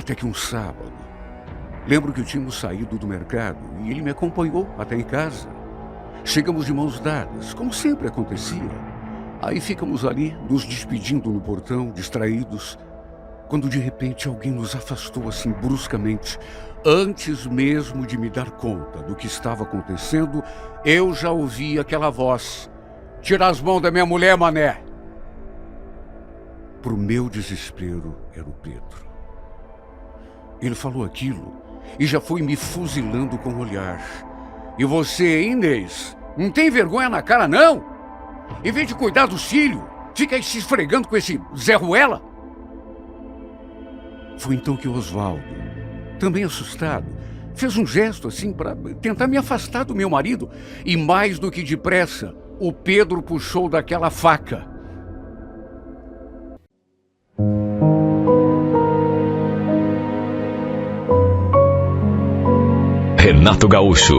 Até que um sábado, lembro que tínhamos saído do mercado e ele me acompanhou até em casa. Chegamos de mãos dadas, como sempre acontecia. Aí ficamos ali, nos despedindo no portão, distraídos, quando de repente alguém nos afastou assim bruscamente. Antes mesmo de me dar conta do que estava acontecendo, eu já ouvi aquela voz: "Tira as mãos da minha mulher, mané!" Pro meu desespero, era o Pedro. Ele falou aquilo e já foi me fuzilando com o olhar. "E você, hein, Inês? Não tem vergonha na cara, não? Em vez de cuidar dos filhos, fica aí se esfregando com esse Zé Ruela?" Foi então que o Oswaldo, também assustado, fez um gesto assim para tentar me afastar do meu marido. E mais do que depressa, o Pedro puxou daquela faca. Renato Gaúcho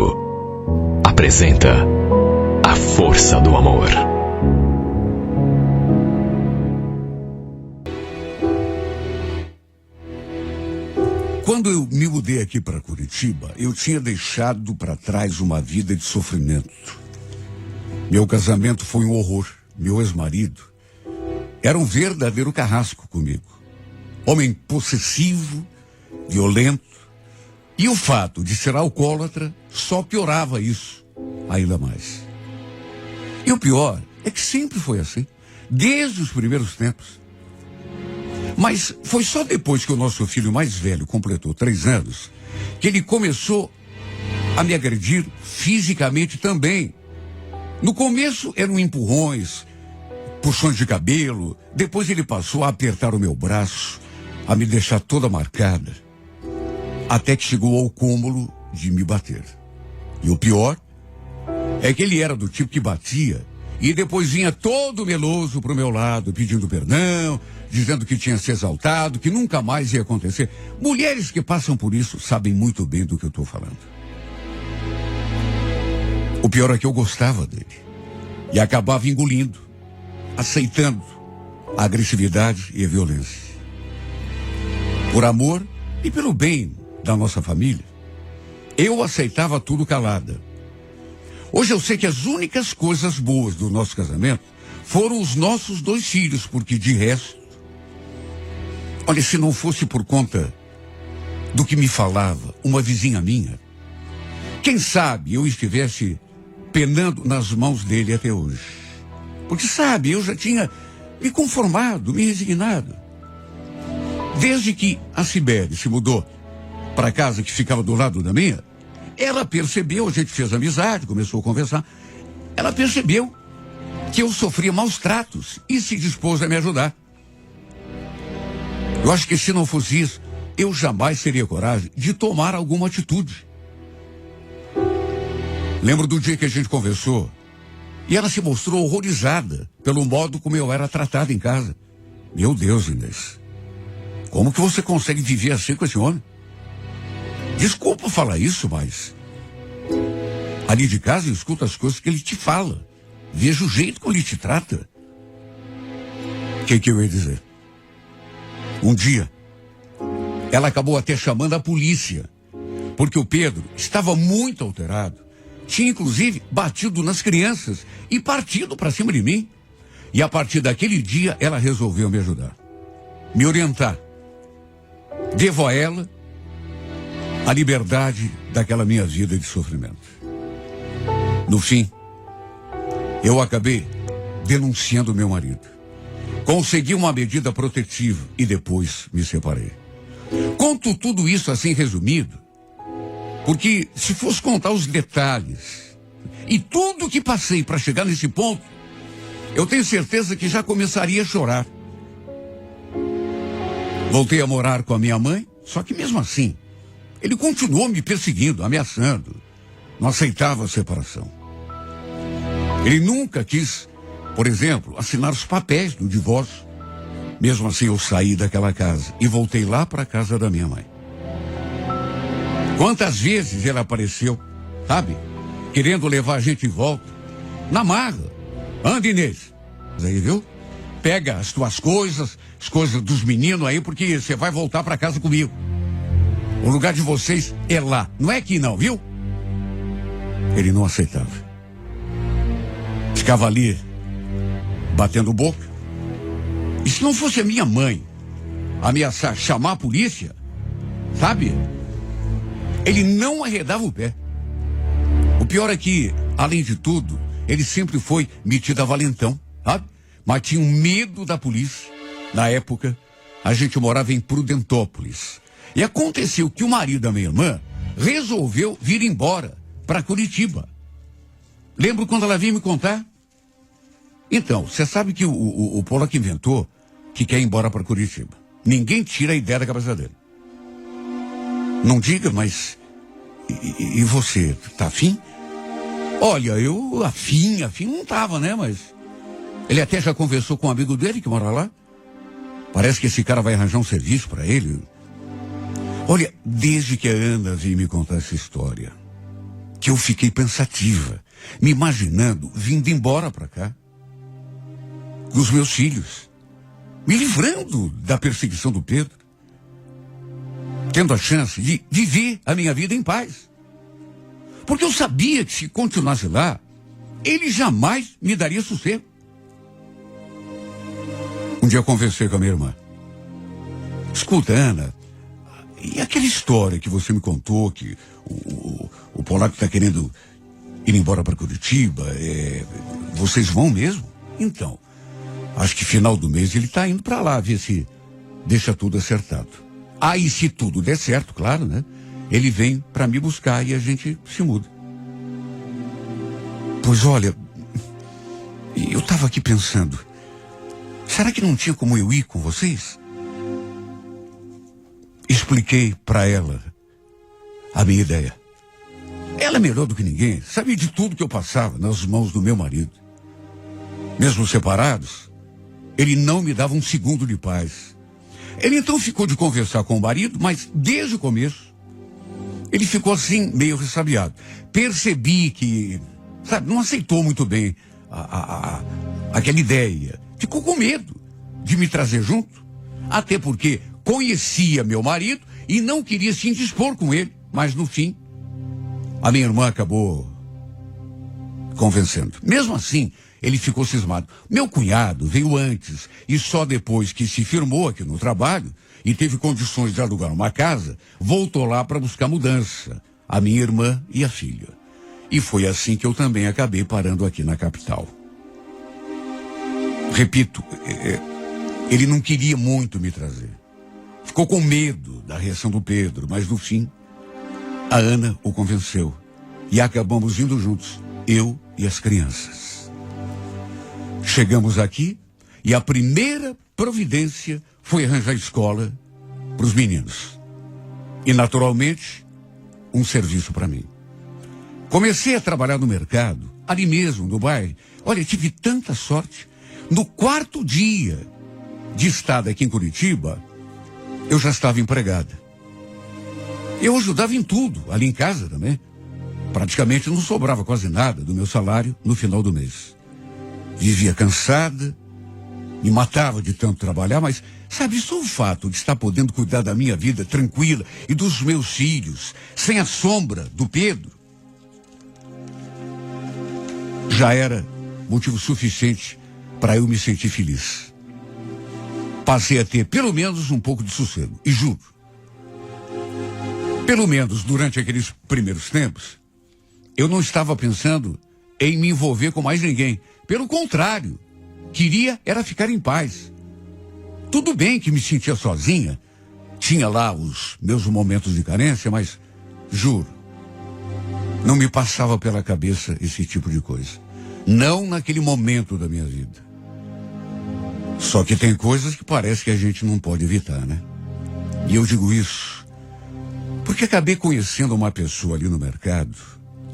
apresenta A Força do Amor. Quando eu me mudei aqui para Curitiba, eu tinha deixado para trás uma vida de sofrimento. Meu casamento foi um horror. Meu ex-marido era um verdadeiro carrasco comigo. Homem possessivo, violento. E o fato de ser alcoólatra só piorava isso ainda mais. E o pior é que sempre foi assim, desde os primeiros tempos. Mas foi só depois que o nosso filho mais velho completou 3 anos que ele começou a me agredir fisicamente também. No começo eram empurrões, puxões de cabelo. Depois ele passou a apertar o meu braço, a me deixar toda marcada. Até que chegou ao cúmulo de me bater. E o pior é que ele era do tipo que batia e depois vinha todo meloso pro meu lado, pedindo perdão, dizendo que tinha se exaltado, que nunca mais ia acontecer. Mulheres que passam por isso sabem muito bem do que eu estou falando. O pior é que eu gostava dele. E acabava engolindo, aceitando a agressividade e a violência. Por amor e pelo bem da nossa família, eu aceitava tudo calada. Hoje eu sei que as únicas coisas boas do nosso casamento foram os nossos 2 filhos, porque de resto, olha, se não fosse por conta do que me falava uma vizinha minha, quem sabe eu estivesse penando nas mãos dele até hoje. Porque, sabe, eu já tinha me conformado, me resignado. Desde que a Sibeli se mudou para a casa que ficava do lado da minha, ela percebeu, a gente fez amizade, começou a conversar, ela percebeu que eu sofria maus tratos e se dispôs a me ajudar. Eu acho que se não fosse isso, eu jamais teria coragem de tomar alguma atitude. Lembro do dia que a gente conversou e ela se mostrou horrorizada pelo modo como eu era tratado em casa. Meu Deus, Inês, como que você consegue viver assim com esse homem? Desculpa falar isso, mas ali de casa eu escuto as coisas que ele te fala. Vejo o jeito como ele te trata. O que eu ia dizer? Um dia, ela acabou até chamando a polícia, porque o Pedro estava muito alterado. Tinha, inclusive, batido nas crianças e partido para cima de mim. E a partir daquele dia, ela resolveu me ajudar, me orientar. Devo a ela a liberdade daquela minha vida de sofrimento. No fim, eu acabei denunciando meu marido. Consegui uma medida protetiva e depois me separei. Conto tudo isso assim resumido, porque se fosse contar os detalhes e tudo que passei para chegar nesse ponto, eu tenho certeza que já começaria a chorar. Voltei a morar com a minha mãe, só que mesmo assim, ele continuou me perseguindo, ameaçando. Não aceitava a separação. Ele nunca quis, por exemplo, assinar os papéis do divórcio. Mesmo assim, eu saí daquela casa e voltei lá para a casa da minha mãe. Quantas vezes ele apareceu, sabe? Querendo levar a gente de volta. Na marra. Anda, Inês. Mas aí, viu? Pega as tuas coisas, as coisas dos meninos aí, porque você vai voltar para casa comigo. O lugar de vocês é lá, não é aqui não, viu? Ele não aceitava. Ficava ali, batendo boca. E se não fosse a minha mãe ameaçar chamar a polícia, sabe? Ele não arredava o pé. O pior é que, além de tudo, ele sempre foi metido a valentão, sabe? Mas tinha um medo da polícia. Na época, a gente morava em Prudentópolis. E aconteceu que o marido da minha irmã resolveu vir embora para Curitiba. Lembro quando ela veio me contar? Então, você sabe que o Pollock inventou que quer ir embora para Curitiba. Ninguém tira a ideia da cabeça dele. Não diga, mas... E você, tá afim? Olha, eu afim não tava, né? Mas... Ele até já conversou com um amigo dele que mora lá. Parece que esse cara vai arranjar um serviço para ele. Olha, desde que a Ana veio me contar essa história, que eu fiquei pensativa, me imaginando vindo embora para cá, com os meus filhos, me livrando da perseguição do Pedro, tendo a chance de viver a minha vida em paz. Porque eu sabia que se continuasse lá, ele jamais me daria sossego. Um dia eu conversei com a minha irmã. Escuta, Ana, e aquela história que você me contou, que o Pollock está querendo ir embora para Curitiba, vocês vão mesmo? Então, acho que final do mês ele está indo para lá, ver se deixa tudo acertado. Aí, se tudo der certo, claro, né? Ele vem para me buscar e a gente se muda. Pois olha, eu estava aqui pensando, será que não tinha como eu ir com vocês? Expliquei para ela a minha ideia. Ela é melhor do que ninguém, sabia de tudo que eu passava nas mãos do meu marido. Mesmo separados, ele não me dava um segundo de paz. Ele então ficou de conversar com o marido, mas desde o começo, ele ficou assim, meio ressabiado. Percebi que, sabe, não aceitou muito bem aquela ideia. Ficou com medo de me trazer junto. Até porque conhecia meu marido e não queria se indispor com ele. Mas no fim, a minha irmã acabou convencendo. Mesmo assim, ele ficou cismado. Meu cunhado veio antes e só depois que se firmou aqui no trabalho e teve condições de alugar uma casa, voltou lá para buscar mudança. A minha irmã e a filha. E foi assim que eu também acabei parando aqui na capital. Repito, ele não queria muito me trazer. Ficou com medo da reação do Pedro, mas no fim, a Ana o convenceu. E acabamos indo juntos, eu e as crianças. Chegamos aqui e a primeira providência foi arranjar escola para os meninos. E, naturalmente, um serviço para mim. Comecei a trabalhar no mercado, ali mesmo, no bairro. Olha, tive tanta sorte. No 4º dia de estada aqui em Curitiba, eu já estava empregada. Eu ajudava em tudo, ali em casa também. Praticamente não sobrava quase nada do meu salário no final do mês. Vivia cansada, me matava de tanto trabalhar, mas, sabe, só o fato de estar podendo cuidar da minha vida tranquila e dos meus filhos, sem a sombra do Pedro, já era motivo suficiente para eu me sentir feliz. Passei a ter pelo menos um pouco de sossego. E juro, pelo menos durante aqueles primeiros tempos, eu não estava pensando em me envolver com mais ninguém. Pelo contrário, queria era ficar em paz. Tudo bem que me sentia sozinha, tinha lá os meus momentos de carência, mas, juro, não me passava pela cabeça esse tipo de coisa. Não naquele momento da minha vida. Só que tem coisas que parece que a gente não pode evitar, né? E eu digo isso porque acabei conhecendo uma pessoa ali no mercado,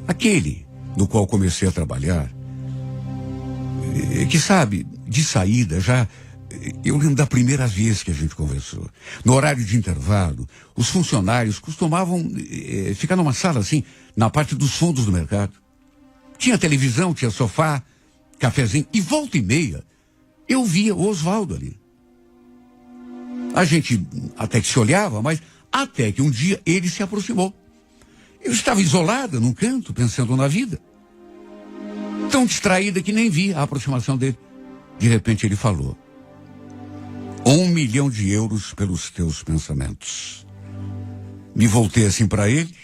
aquele no qual comecei a trabalhar, que sabe, de saída já, eu lembro da primeira vez que a gente conversou. No horário de intervalo, os funcionários costumavam ficar numa sala assim, na parte dos fundos do mercado. Tinha televisão, tinha sofá, cafezinho, e volta e meia, eu via o Oswaldo ali. A gente até que se olhava, mas Até que um dia ele se aproximou. Eu estava isolada num canto, pensando na vida. Tão distraída que nem vi a aproximação dele. De repente ele falou: 1 milhão de euros pelos teus pensamentos. Me voltei assim para ele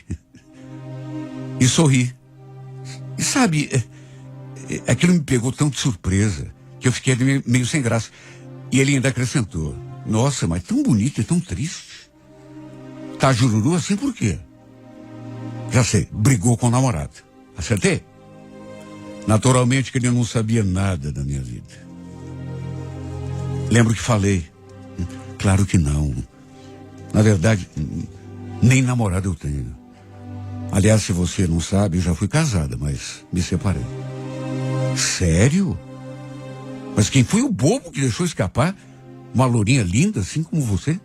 e sorri. E sabe, aquilo me pegou tão de surpresa que eu fiquei meio sem graça. E ele ainda acrescentou: nossa, mas tão bonito e tão triste. Tá jururu assim por quê? Já sei, brigou com o namorado. Acertei? Naturalmente que ele não sabia nada da minha vida. Lembro que falei: claro que não. Na verdade, nem namorado eu tenho. Aliás, se você não sabe, eu já fui casada, mas me separei. Sério? Mas quem foi o bobo que deixou escapar uma lourinha linda assim como você?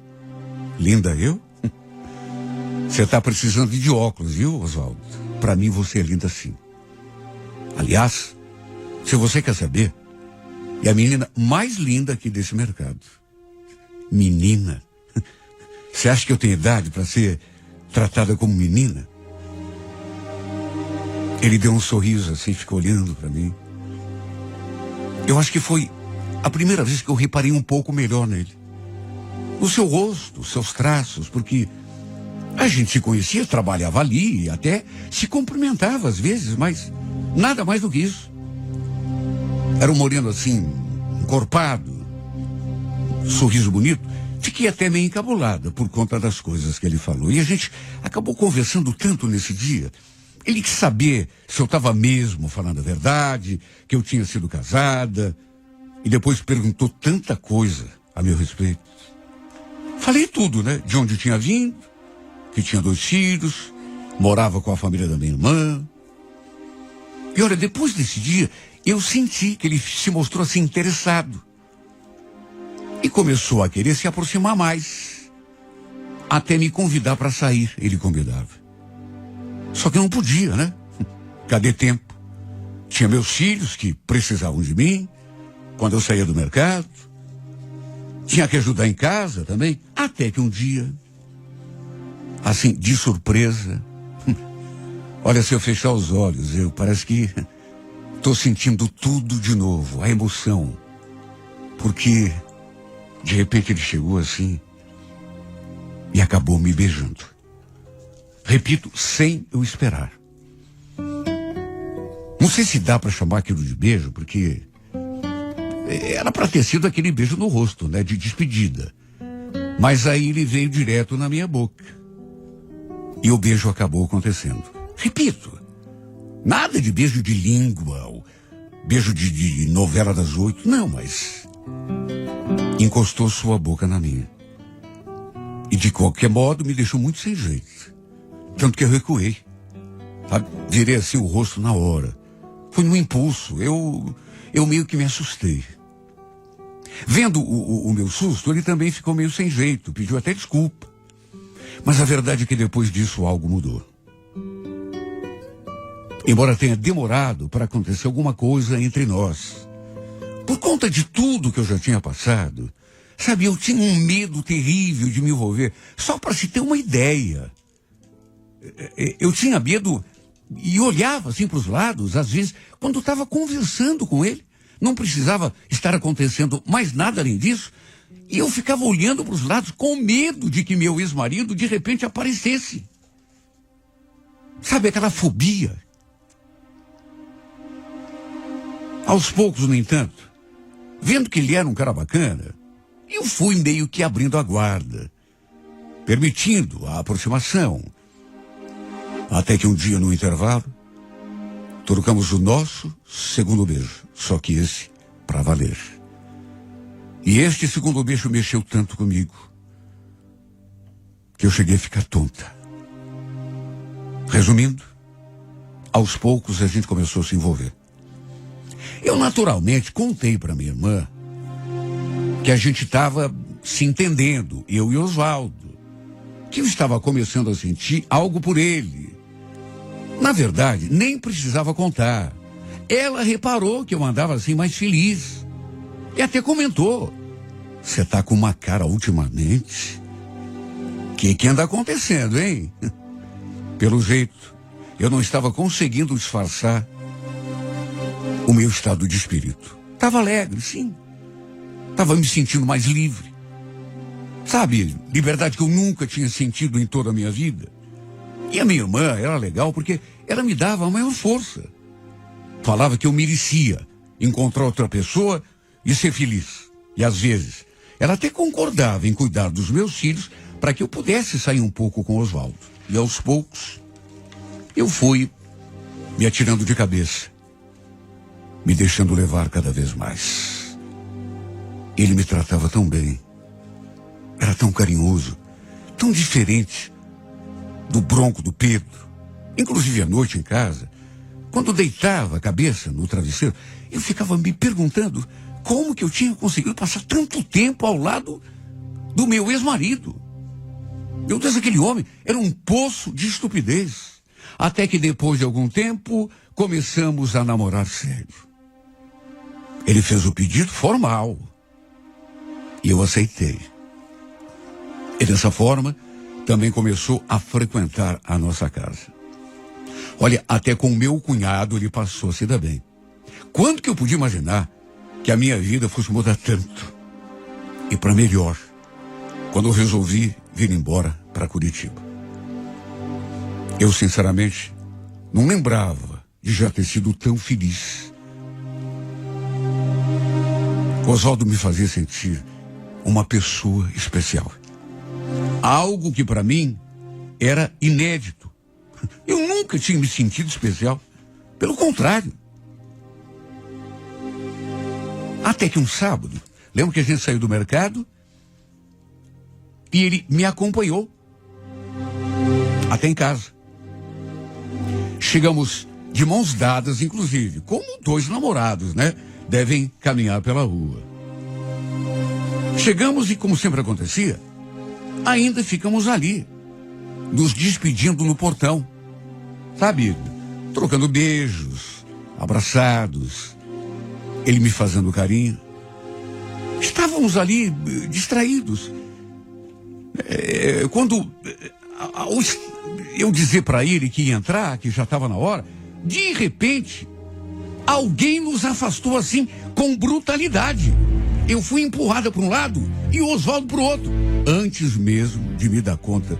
Linda eu? Você tá precisando de óculos, viu, Oswaldo? Pra mim você é linda sim. Aliás, se você quer saber, é a menina mais linda aqui desse mercado. Menina? Você acha que eu tenho idade para ser tratada como menina? Ele deu um sorriso assim, ficou olhando para mim. Eu acho que foi a primeira vez que eu reparei um pouco melhor nele. O seu rosto, os seus traços, porque a gente se conhecia, trabalhava ali, até se cumprimentava às vezes, mas nada mais do que isso. Era um moreno assim, encorpado, sorriso bonito. Fiquei até meio encabulada por conta das coisas que ele falou. E a gente acabou conversando tanto nesse dia. Ele quis saber se eu estava mesmo falando a verdade, que eu tinha sido casada. E depois perguntou tanta coisa a meu respeito. Falei tudo, né? De onde eu tinha vindo, que tinha 2 filhos, morava com a família da minha irmã. E olha, depois desse dia, eu senti que ele se mostrou assim interessado. E começou a querer se aproximar mais. Até me convidar para sair, ele convidava. Só que eu não podia, né? Cadê tempo? Tinha meus filhos que precisavam de mim quando eu saía do mercado. Tinha que ajudar em casa também. Até que um dia, assim, de surpresa, olha, se eu fechar os olhos, parece que estou sentindo tudo de novo, a emoção. Porque, de repente, ele chegou assim e acabou me beijando. Repito, sem eu esperar. Não sei se dá para chamar aquilo de beijo, porque era para ter sido aquele beijo no rosto, né, de despedida. Mas aí ele veio direto na minha boca. E o beijo acabou acontecendo. Repito, nada de beijo de língua, ou beijo de novela das 8, não, mas encostou sua boca na minha. E de qualquer modo me deixou muito sem jeito. Tanto que eu recuei. Sabe? Virei assim o rosto na hora. Foi num impulso. Eu meio que me assustei. Vendo o meu susto, ele também ficou meio sem jeito. Pediu até desculpa. Mas a verdade é que depois disso algo mudou. Embora tenha demorado para acontecer alguma coisa entre nós. Por conta de tudo que eu já tinha passado, sabe, eu tinha um medo terrível de me envolver. Só para se ter uma ideia. Eu tinha medo e olhava assim para os lados, às vezes, quando estava conversando com ele. Não precisava estar acontecendo mais nada além disso. E eu ficava olhando para os lados com medo de que meu ex-marido de repente aparecesse. Sabe, aquela fobia. Aos poucos, no entanto, vendo que ele era um cara bacana, eu fui meio que abrindo a guarda, permitindo a aproximação. Até que um dia, no intervalo, trocamos o nosso segundo beijo, só que esse para valer. E este segundo beijo mexeu tanto comigo que eu cheguei a ficar tonta. Resumindo, aos poucos a gente começou a se envolver. Eu naturalmente contei para minha irmã que a gente estava se entendendo, eu e Oswaldo, que eu estava começando a sentir algo por ele. Na verdade, nem precisava contar. Ela reparou que eu andava assim mais feliz. E até comentou: você tá com uma cara ultimamente que anda acontecendo, hein? Pelo jeito, eu não estava conseguindo disfarçar o meu estado de espírito. Estava alegre, sim. Estava me sentindo mais livre. Sabe, liberdade que eu nunca tinha sentido em toda a minha vida. E a minha irmã era legal porque ela me dava a maior força. Falava que eu merecia encontrar outra pessoa e ser feliz. E às vezes, ela até concordava em cuidar dos meus filhos para que eu pudesse sair um pouco com Oswaldo. E aos poucos, eu fui me atirando de cabeça, me deixando levar cada vez mais. Ele me tratava tão bem, era tão carinhoso, tão diferente do Bronco do Pedro. Inclusive à noite em casa, quando deitava a cabeça no travesseiro, eu ficava me perguntando como que eu tinha conseguido passar tanto tempo ao lado do meu ex-marido. Meu Deus, aquele homem era um poço de estupidez. Até que depois de algum tempo, começamos a namorar sério. Ele fez o pedido formal. E eu aceitei. E dessa forma, também começou a frequentar a nossa casa. Olha, até com o meu cunhado ele passou a se dar bem. Quando que eu podia imaginar que a minha vida fosse mudar tanto? E para melhor, quando eu resolvi vir embora para Curitiba. Eu, sinceramente, não lembrava de já ter sido tão feliz. Oswaldo me fazia sentir uma pessoa especial. Algo que para mim era inédito. Eu nunca tinha me sentido especial. Pelo contrário. Até que um sábado, lembro que a gente saiu do mercado e ele me acompanhou até em casa. Chegamos de mãos dadas, inclusive, como dois namorados, né? Devem caminhar pela rua. Chegamos e, como sempre acontecia, ainda ficamos ali, nos despedindo no portão. Sabe, trocando beijos, abraçados, ele me fazendo carinho. Estávamos ali distraídos. Quando eu dizer para ele que ia entrar, que já estava na hora, de repente, alguém nos afastou assim, com brutalidade. Eu fui empurrada para um lado e o Oswaldo para o outro. Antes mesmo de me dar conta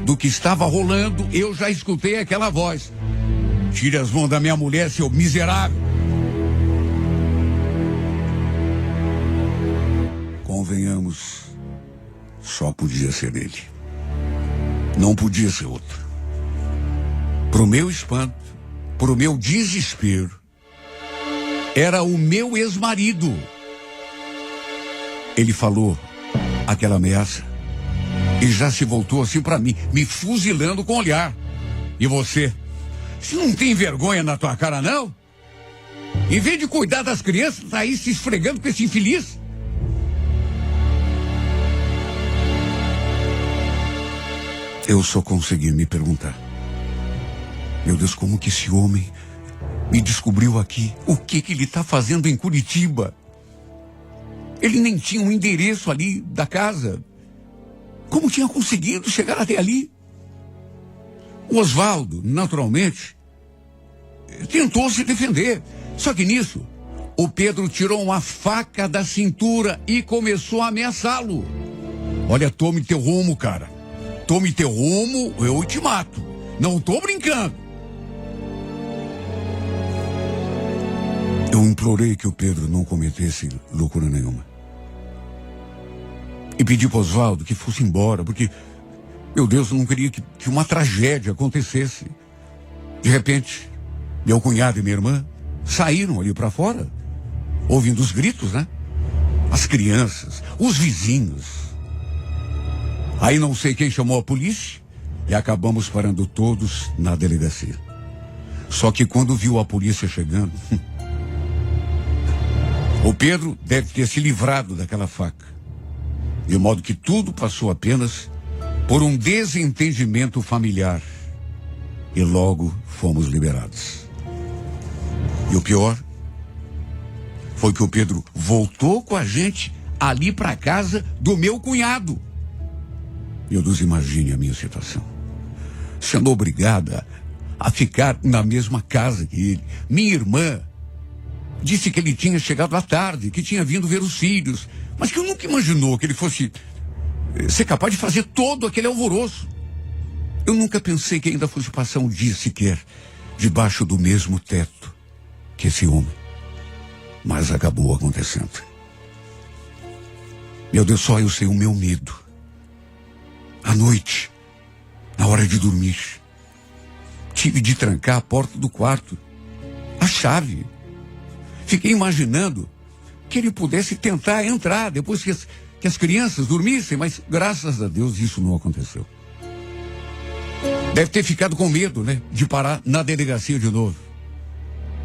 do que estava rolando, eu já escutei aquela voz: tire as mãos da minha mulher, seu miserável. Convenhamos, só podia ser ele. Não podia ser outro. Pro meu espanto, pro meu desespero, era o meu ex-marido. Ele falou aquela ameaça e já se voltou assim para mim, me fuzilando com o olhar. E você não tem vergonha na tua cara, não? Em vez de cuidar das crianças, tá aí se esfregando com esse infeliz. Eu só consegui me perguntar: meu Deus, como que esse homem me descobriu aqui? O que ele está fazendo em Curitiba? Ele nem tinha um endereço ali da casa. Como tinha conseguido chegar até ali? O Oswaldo, naturalmente, tentou se defender. Só que nisso, o Pedro tirou uma faca da cintura e começou a ameaçá-lo. Olha, tome teu rumo, cara. Tome teu rumo, eu te mato. Não tô brincando. Eu implorei que o Pedro não cometesse loucura nenhuma. E pedi para Oswaldo que fosse embora, porque, meu Deus, eu não queria que uma tragédia acontecesse. De repente, meu cunhado e minha irmã saíram ali para fora, ouvindo os gritos, né? As crianças, os vizinhos. Aí não sei quem chamou a polícia e acabamos parando todos na delegacia. Só que quando viu a polícia chegando, o Pedro deve ter se livrado daquela faca. De modo que tudo passou apenas por um desentendimento familiar. E logo fomos liberados. E o pior foi que o Pedro voltou com a gente ali para casa do meu cunhado. Meu Deus, imagine a minha situação. Sendo obrigada a ficar na mesma casa que ele. Minha irmã disse que ele tinha chegado à tarde, que tinha vindo ver os filhos, mas que eu nunca imaginou que ele fosse ser capaz de fazer todo aquele alvoroço. Eu nunca pensei que ainda fosse passar um dia sequer debaixo do mesmo teto que esse homem. Mas acabou acontecendo. Meu Deus, só eu sei o meu medo. À noite, na hora de dormir, tive de trancar a porta do quarto, a chave. Fiquei imaginando que ele pudesse tentar entrar depois que as crianças dormissem, mas graças a Deus isso não aconteceu. Deve ter ficado com medo, né? De parar na delegacia de novo.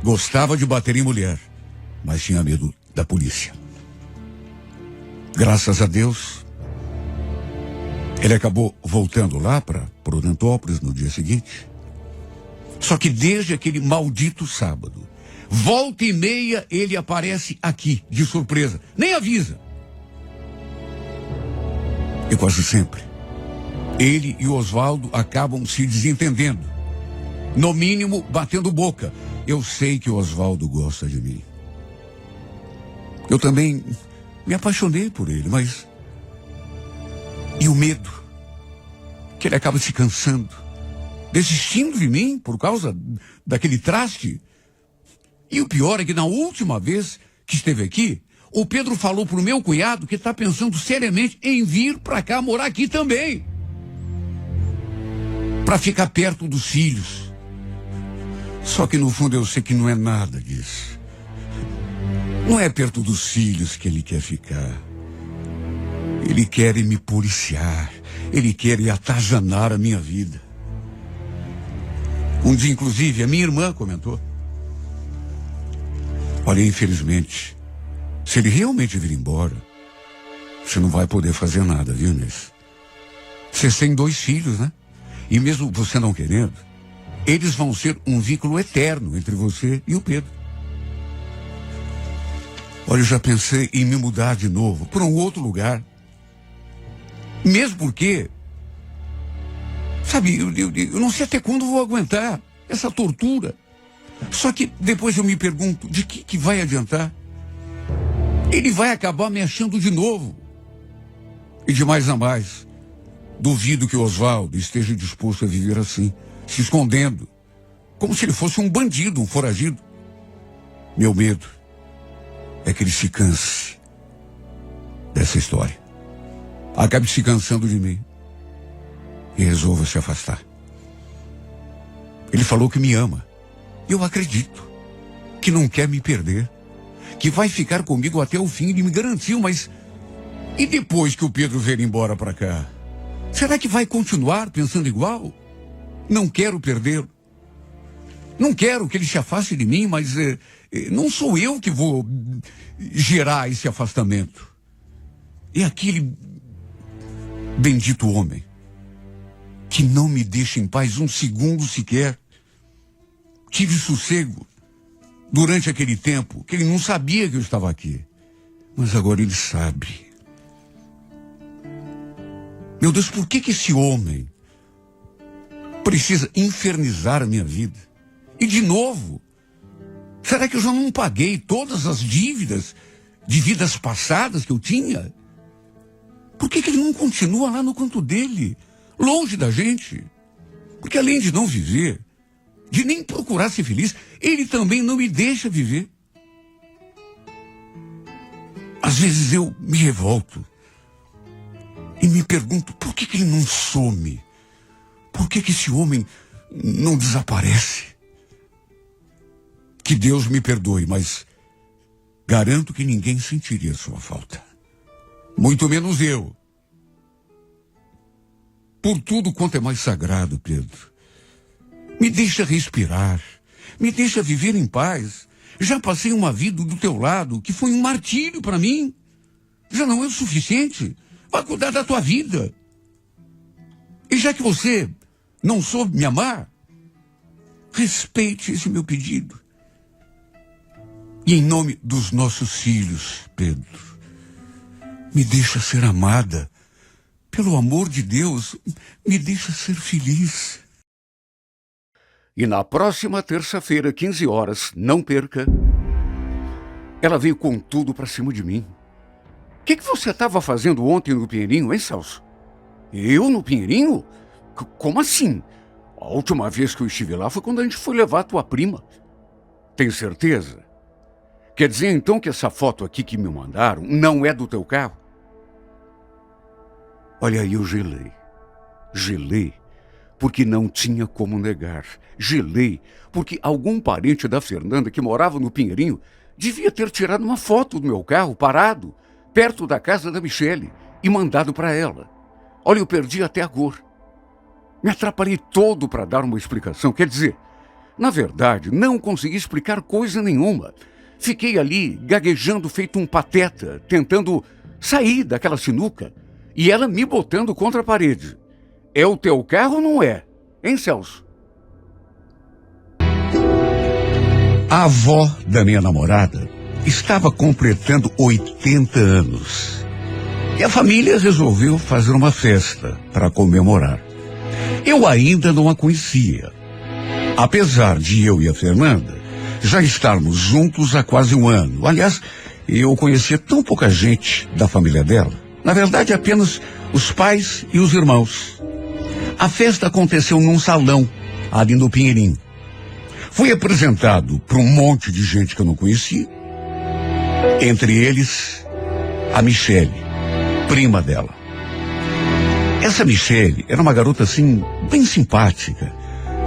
Gostava de bater em mulher, mas tinha medo da polícia. Graças a Deus, ele acabou voltando lá para Prudentópolis no dia seguinte. Só que desde aquele maldito sábado, volta e meia ele aparece aqui, de surpresa. Nem avisa. E quase sempre, ele e o Oswaldo acabam se desentendendo. No mínimo, batendo boca. Eu sei que o Oswaldo gosta de mim. Eu também me apaixonei por ele, mas... E o medo? Que ele acaba se cansando, desistindo de mim por causa daquele traste. E o pior é que na última vez que esteve aqui, o Pedro falou pro meu cunhado que está pensando seriamente em vir para cá morar aqui também. Para ficar perto dos filhos. Só que no fundo eu sei que não é nada disso. Não é perto dos filhos que ele quer ficar. Ele quer me policiar. Ele quer atazanar a minha vida. Um dia, inclusive, a minha irmã comentou: olha, infelizmente, se ele realmente vir embora, você não vai poder fazer nada, viu, Inês? Você tem 2 filhos, né? E mesmo você não querendo, eles vão ser um vínculo eterno entre você e o Pedro. Olha, eu já pensei em me mudar de novo para um outro lugar. Mesmo porque, sabe, eu não sei até quando vou aguentar essa tortura. Só que depois eu me pergunto, de que vai adiantar? Ele vai acabar me achando de novo. E de mais a mais, duvido que o Oswaldo esteja disposto a viver assim, se escondendo, como se ele fosse um bandido, um foragido. Meu medo é que ele se canse dessa história. Acabe se cansando de mim e resolva se afastar. Ele falou que me ama. Eu acredito. Que não quer me perder. Que vai ficar comigo até o fim. Ele me garantiu, mas... E depois que o Pedro vier embora para cá? Será que vai continuar pensando igual? Não quero perdê-lo. Não quero que ele se afaste de mim, mas não sou eu que vou gerar esse afastamento. É aquele bendito homem que não me deixa em paz um segundo sequer. Tive sossego durante aquele tempo que ele não sabia que eu estava aqui. Mas agora ele sabe. Meu Deus, por que esse homem precisa infernizar a minha vida? E de novo, será que eu já não paguei todas as dívidas de vidas passadas que eu tinha? Por que ele não continua lá no canto dele, longe da gente? Porque além de não viver, de nem procurar ser feliz, ele também não me deixa viver. Às vezes eu me revolto e me pergunto, por que ele não some? Por que esse homem não desaparece? Que Deus me perdoe, mas garanto que ninguém sentiria sua falta. Muito menos eu. Por tudo quanto é mais sagrado, Pedro. Me deixa respirar. Me deixa viver em paz. Já passei uma vida do teu lado que foi um martírio para mim. Já não é o suficiente. Vai cuidar da tua vida. E já que você não soube me amar, respeite esse meu pedido. E em nome dos nossos filhos, Pedro, me deixa ser amada pelo amor de Deus, me deixa ser feliz. E na próxima terça-feira, 15 horas, não perca, ela veio com tudo pra cima de mim. O que você estava fazendo ontem no Pinheirinho, hein, Celso? Eu no Pinheirinho? Como assim? A última vez que eu estive lá foi quando a gente foi levar a tua prima. Tem certeza? Quer dizer, então, que essa foto aqui que me mandaram não é do teu carro? Olha aí, eu gelei. Gelei, porque não tinha como negar. Gelei, porque algum parente da Fernanda que morava no Pinheirinho devia ter tirado uma foto do meu carro parado, perto da casa da Michele, e mandado para ela. Olha, eu perdi até a cor. Me atrapalhei todo para dar uma explicação. Quer dizer, na verdade, não consegui explicar coisa nenhuma. Fiquei ali, gaguejando feito um pateta, tentando sair daquela sinuca, e ela me botando contra a parede. É o teu carro ou não é? Hein, Celso? A avó da minha namorada estava completando 80 anos. E a família resolveu fazer uma festa para comemorar. Eu ainda não a conhecia. Apesar de eu e a Fernanda já estarmos juntos há quase um ano. Aliás, eu conhecia tão pouca gente da família dela. Na verdade, apenas os pais e os irmãos. A festa aconteceu num salão, ali no Pinheirinho. Fui apresentado para um monte de gente que eu não conhecia. Entre eles, a Michele, prima dela. Essa Michele era uma garota, assim, bem simpática.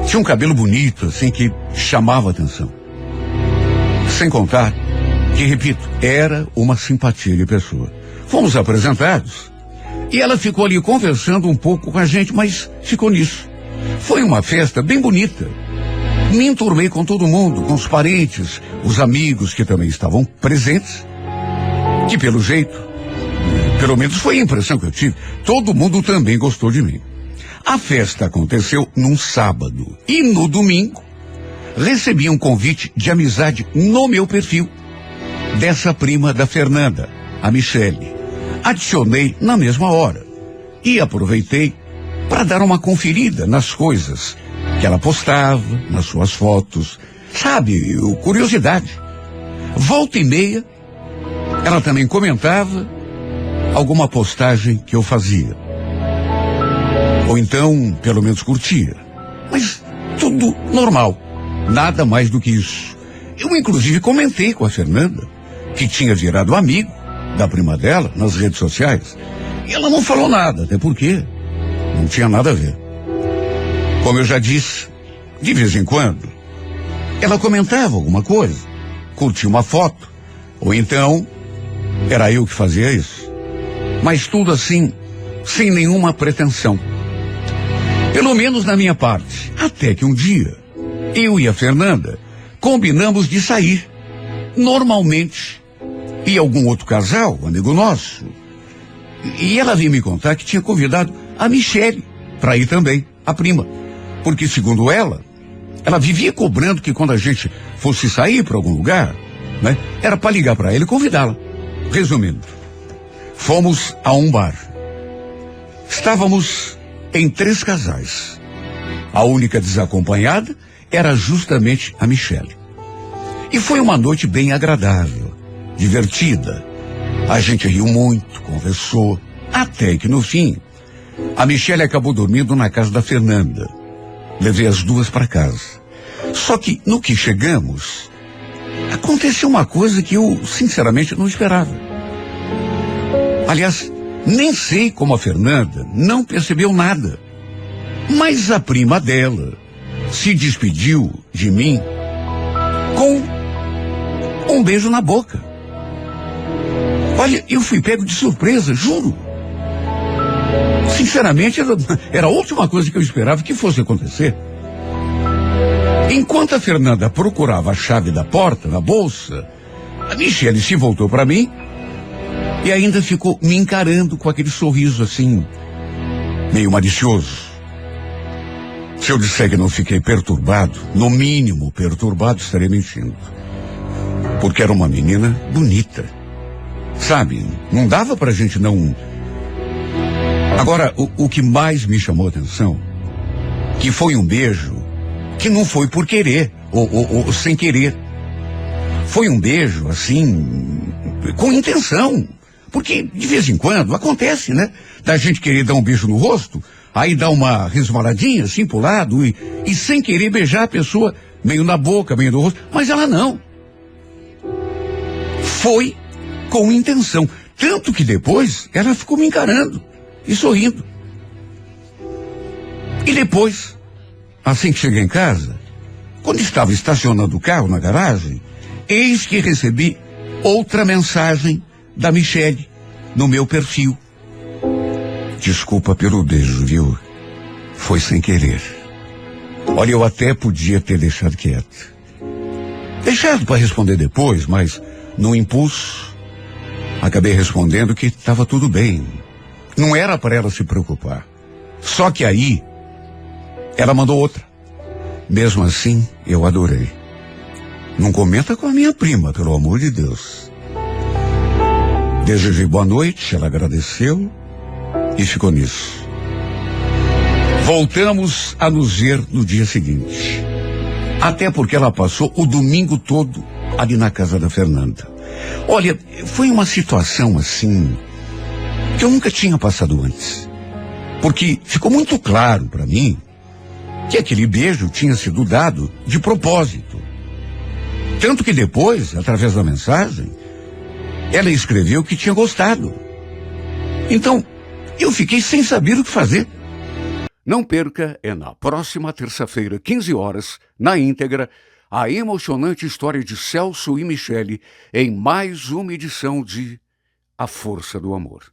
Tinha um cabelo bonito, assim, que chamava a atenção. Sem contar que, repito, era uma simpatia de pessoa. Fomos apresentados e ela ficou ali conversando um pouco com a gente, mas ficou nisso. Foi uma festa bem bonita. Me enturmei com todo mundo, com os parentes, os amigos que também estavam presentes, que pelo jeito, pelo menos foi a impressão que eu tive, todo mundo também gostou de mim. A festa aconteceu num sábado e no domingo recebi um convite de amizade no meu perfil dessa prima da Fernanda, a Michele. Adicionei na mesma hora e aproveitei para dar uma conferida nas coisas que ela postava, nas suas fotos. Sabe, curiosidade. Volta e meia, ela também comentava alguma postagem que eu fazia. Ou então, pelo menos curtia. Mas tudo normal. Nada mais do que isso. Eu, inclusive, comentei com a Fernanda, que tinha virado amigo da prima dela nas redes sociais. E ela não falou nada, até porque não tinha nada a ver. Como eu já disse, de vez em quando, ela comentava alguma coisa, curtia uma foto, ou então era eu que fazia isso. Mas tudo assim, sem nenhuma pretensão. Pelo menos na minha parte. Até que um dia, eu e a Fernanda combinamos de sair. Normalmente, e algum outro casal, amigo nosso. E ela veio me contar que tinha convidado a Michele para ir também, a prima. Porque, segundo ela vivia cobrando que quando a gente fosse sair para algum lugar, né, era para ligar para ela e convidá-la. Resumindo, fomos a um bar. Estávamos em 3 casais. A única desacompanhada era justamente a Michele. E foi uma noite bem agradável, divertida. A gente riu muito, conversou, até que no fim, a Michele acabou dormindo na casa da Fernanda. Levei as duas para casa. Só que, no que chegamos, aconteceu uma coisa que eu, sinceramente, não esperava. Aliás, nem sei como a Fernanda não percebeu nada. Mas a prima dela se despediu de mim com um beijo na boca. Olha, eu fui pego de surpresa, juro. Sinceramente, era a última coisa que eu esperava que fosse acontecer. Enquanto a Fernanda procurava a chave da porta na bolsa, a Michele se voltou para mim e ainda ficou me encarando com aquele sorriso assim, meio malicioso. Se eu disser que não fiquei perturbado, no mínimo perturbado, estarei mentindo. Porque era uma menina bonita. Sabe, não dava pra gente não Agora, o que mais me chamou a atenção, que foi um beijo que não foi por querer, ou sem querer. Foi um beijo, assim, com intenção. Porque, de vez em quando, acontece, né? Da gente querer dar um beijo no rosto, aí dá uma resvaladinha, assim, pro lado, e sem querer beijar a pessoa, meio na boca, meio no rosto. Mas ela não. Foi com intenção. Tanto que depois, ela ficou me encarando e sorrindo. E depois, assim que cheguei em casa, quando estava estacionando o carro na garagem, eis que recebi outra mensagem da Michele no meu perfil. Desculpa pelo beijo, viu? Foi sem querer. Olha, eu até podia ter deixado quieto. Deixado para responder depois, mas no impulso, acabei respondendo que estava tudo bem. Não era para ela se preocupar. Só que aí, ela mandou outra. Mesmo assim, eu adorei. Não comenta com a minha prima, pelo amor de Deus. Desejei boa noite, ela agradeceu e ficou nisso. Voltamos a nos ver no dia seguinte. Até porque ela passou o domingo todo ali na casa da Fernanda. Olha, foi uma situação assim que eu nunca tinha passado antes. Porque ficou muito claro para mim que aquele beijo tinha sido dado de propósito. Tanto que depois, através da mensagem, ela escreveu que tinha gostado. Então, eu fiquei sem saber o que fazer. Não perca, é na próxima terça-feira, 15 horas, na íntegra, a emocionante história de Celso e Michele em mais uma edição de A Força do Amor.